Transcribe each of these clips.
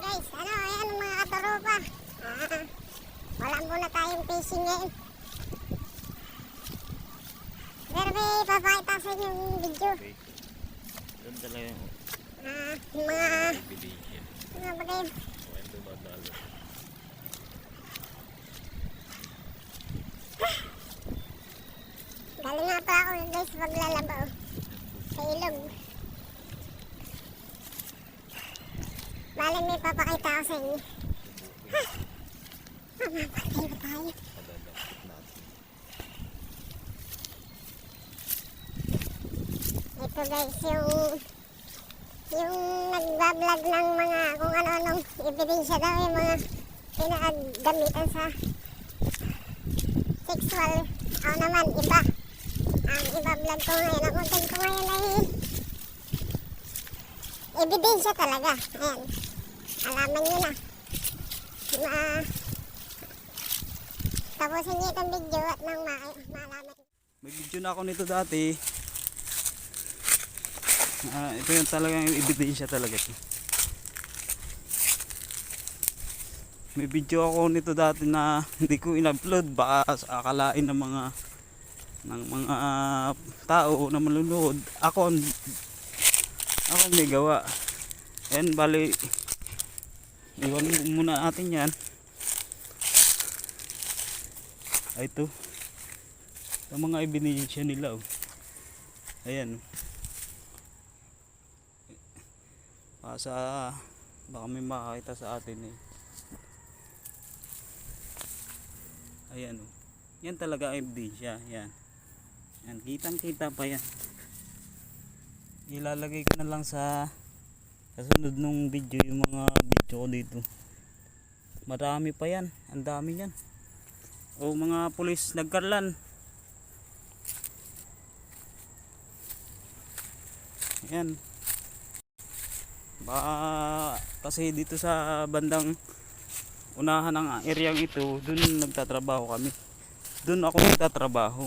guys, ayan mga kataropa. Wala muna tayong fishing ngayon. Pero may papakita sa inyo yung video. Okay. Doon talaga yung mga bagay. Galing nga pa ako guys maglalabaw sa ilog. Bale may papakita ako sa inyo. Mamapatay na tayo. Ito guys yung nagbablog ng mga kung ano-anong ebidensya daw yung mga pinagamitan sa sexual. Ako naman iba. Ang iba-vlog ko ngayon, ang content ko ngayon ay ebidensya talaga. Ayan. Alaman nyo na. Tapusin nyo itong video at nang malaman. May video na ako nito dati. Ito yung talagang ebidensya talaga ito. May video ako nito dati na hindi ko in-upload, baka akalain ng mga tao na manunood ako may gawa. Yan, bali iwan muna natin yan. Ay, ito yung mga ebidensya nila, oh. Ayan, baka may makakita sa atin eh. Ayan, oh. Yan talaga ebidensya. Yan, kitang kita pa yan. Ilalagay ko na lang sa sunod nung video yung mga video ko dito. Marami pa yan, ang dami yan. O mga pulis nagkarlan. Yan. Kasi dito sa bandang unahan ng area ito, dun nagtatrabaho kami. Dun ako nagtatrabaho.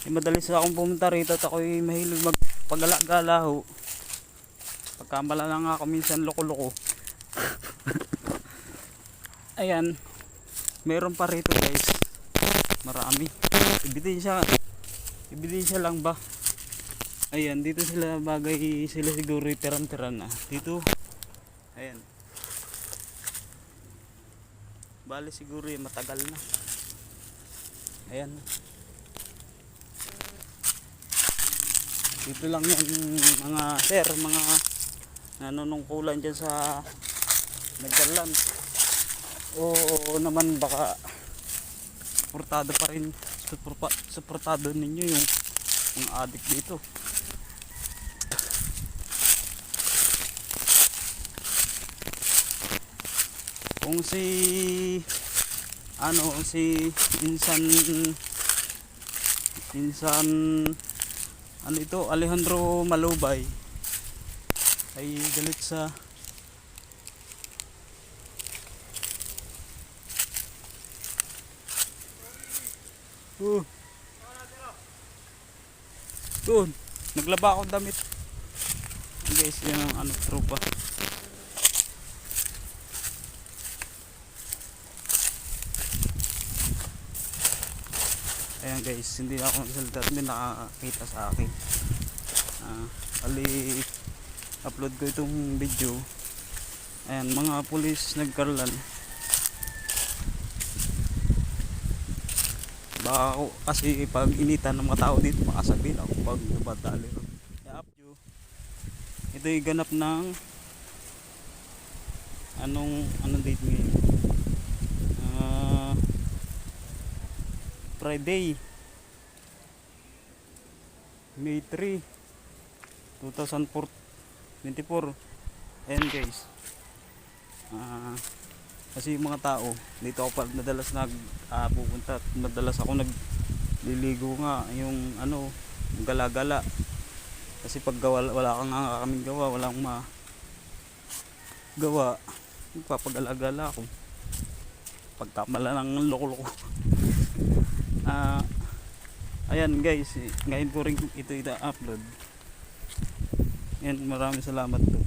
Madalis akong pumunta rito at ako'y mahilig magpagala-galaho. Pagkamala lang ako minsan loko-loko. Ayan, meron pa rito guys, marami. Ebidensya lang ba? Ayan, dito sila bagay, sila siguro tiran-tiran na dito. Ayan, bali siguro matagal na. Ayan, dito lang yan mga sir, mga nanunungkulan dyan sa nagkalan. Oo naman, baka suportado pa rin, suportado ninyo yung addict dito. Kung si Alejandro Malubay ay galit sa doon, naglaba akong damit guys. Yan ang tropa. Ayan guys, hindi ako nagsalita, hindi nakakita sa akin. Ali upload ko itong video. Ayan, mga pulis nagkarlan. Baka ako kasi pag initan ng mga tao dito, makasabihin ako pag nabatali. Ito yung ganap ng anong date ngayon? Friday, May 3, 2024. Ayan guys, kasi yung mga tao dito ako pag madalas pupunta, madalas ako nagliligo nga yung gala-gala. Kasi pag wala kang kaming gawa, walang magawa, magpapagala-gala ako. Pagkamala ng loko-loko. Ayan guys, ngayon ko rin ito i-upload. Yan, maraming salamat po.